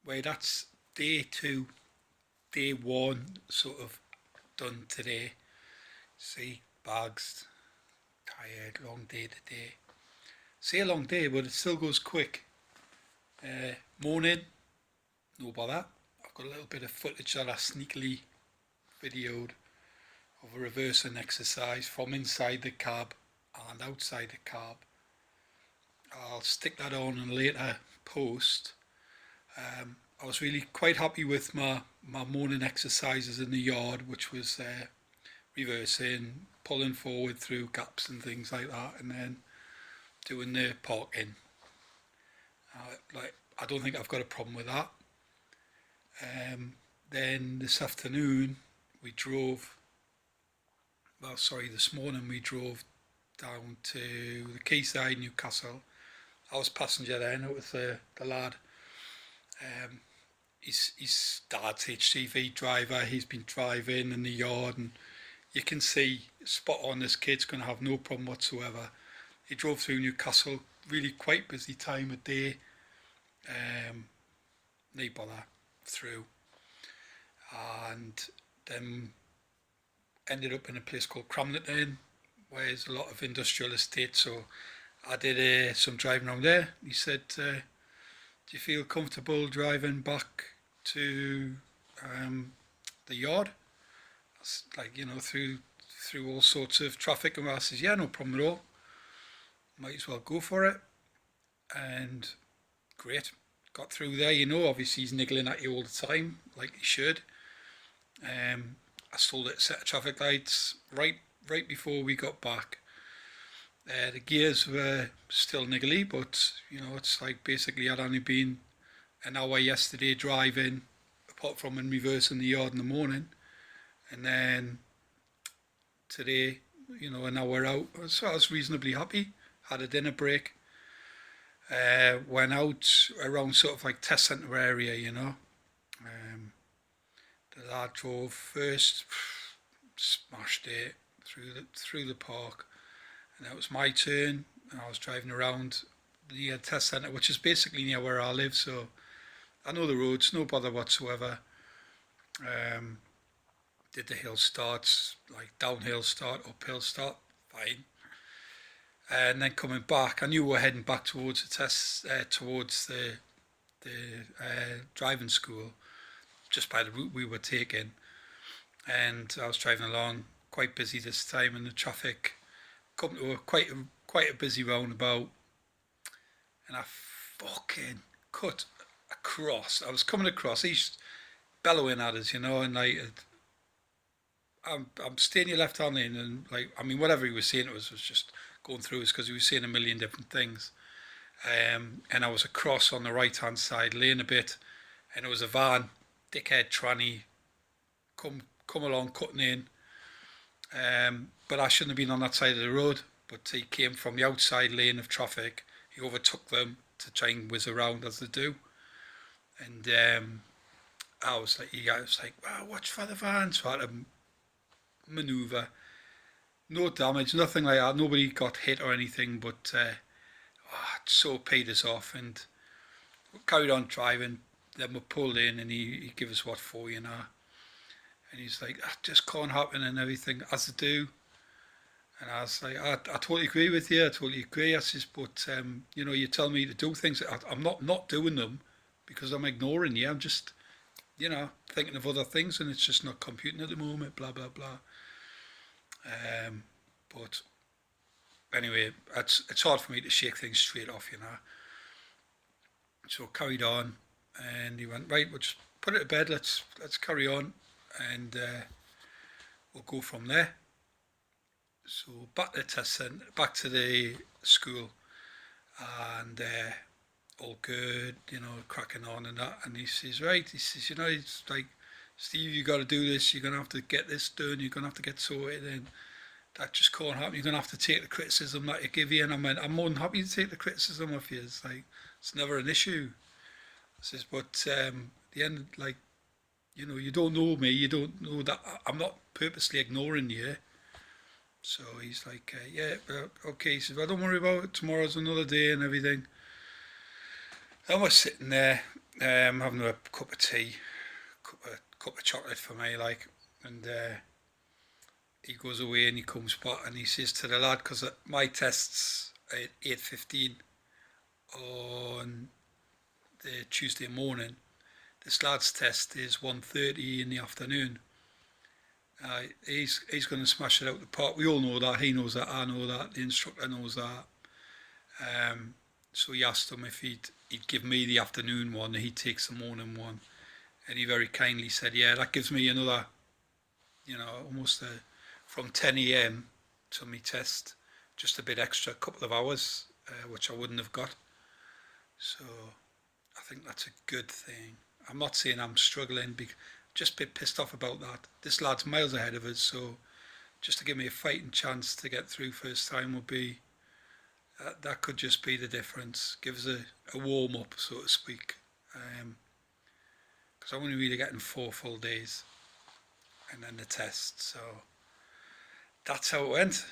Where that's day two, day one sort of done today. See, bags, tired, long day today. Say a long day, but it still goes quick. Morning, no bother. I've got a little bit of footage that I sneakily videoed of a reversing exercise from inside the cab and outside the cab. I'll stick that on and later post. I was really quite happy with my morning exercises in the yard, which was reversing, pulling forward through gaps and things like that, and then doing the parking. I don't think I've got a problem with that. Then this afternoon we drove. This morning we drove down to the quayside, Newcastle. I was passenger then. It was the lad. His dad's HGV driver. He's been driving in the yard, and you can see spot on. This kid's going to have no problem whatsoever. He drove through Newcastle, really quite busy time of day. No bother through, and then ended up in a place called Cramlington, where there's a lot of industrial estates. So I did some driving around there. He said, "Do you feel comfortable driving back to the yard?" Through all sorts of traffic, and I says, "Yeah, no problem at all. Might as well go for it." And great, got through there. Obviously he's niggling at you all the time, like he should. I stalled at a set of traffic lights right before we got back. The gears were still niggly, but it's like basically I'd only been an hour yesterday driving, apart from in reverse in the yard in the morning, and then today, an hour out. So I was reasonably happy. Had a dinner break. Went out around sort of like test centre area, the lad drove first, smashed it through the park, and it was my turn. And I was driving around the test centre, which is basically near where I live, so I know the roads, no bother whatsoever. Did the hill starts, like downhill start, uphill start, fine. And then coming back, I knew we were heading back towards the test, towards the driving school, just by the route we were taking. And I was driving along, quite busy this time, and the traffic come to quite a busy roundabout, and I fucking cut across. I was coming across, he's bellowing at us, and like I'm staying your left hand lane, and whatever he was saying, it was just going through us, because he was saying a million different things. And I was across on the right hand side lane a bit, and it was a van, dickhead tranny, come along cutting in. But I shouldn't have been on that side of the road, but he came from the outside lane of traffic. He overtook them to try and whiz around as they do. And I was like, wow, watch for the van. So I had to manoeuvre. No damage, nothing like that. Nobody got hit or anything, but it so paid us off, and we carried on driving. Then we pulled in, and he gave us what for, and he's like, that just can't happen and everything, as they do. And I was like, I totally agree with you. I totally agree. I says, but you tell me to do things. I'm not doing them because I'm ignoring you. I'm just, thinking of other things, and it's just not computing at the moment. Blah blah blah. But anyway, it's hard for me to shake things straight off, So carried on, and he went, right, we'll just put it to bed. Let's carry on, and we'll go from there. So back to the test centre, back to the school, and all good, cracking on and that. And he says, right, it's like, Steve, you got to do this. You're gonna have to get this done. You're gonna have to get sorted, and that just can't happen. You're gonna have to take the criticism that I give you. And I'm more than happy to take the criticism of you. It's like, it's never an issue. I says, but the end, like, you don't know me. You don't know that I'm not purposely ignoring you. So he's like, yeah, okay. He says, well, don't worry about it. Tomorrow's another day and everything. And we're sitting there, Having a cup of tea, cup of chocolate for me, like, and he goes away and he comes back and he says to the lad, because my test's at 8:15 on the Tuesday morning. This lad's test is 1:30 in the afternoon. He's going to smash it out the park. We all know that. He knows that. I know that. The instructor knows that. So he asked him if he'd give me the afternoon one, and he takes the morning one. And he very kindly said, "Yeah, that gives me another, almost from 10 a.m. to me test, just a bit extra, a couple of hours, which I wouldn't have got." So I think that's a good thing. I'm not saying I'm struggling, just a bit pissed off about that. This lad's miles ahead of us, so just to give me a fighting chance to get through first time would be, that could just be the difference. Give us a warm up, so to speak. Because I'm only really getting 4 full days and then the test. So that's how it went.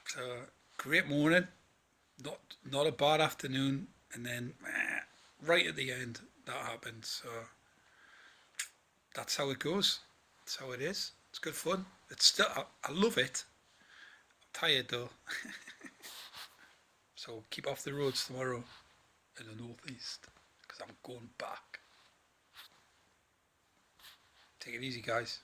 So great morning, not a bad afternoon, and then right at the end that happened. So that's how it goes. That's how it is. It's good fun. It's still I love it. I'm tired though. So keep off the roads tomorrow in the northeast because I'm going back. Take it easy, guys.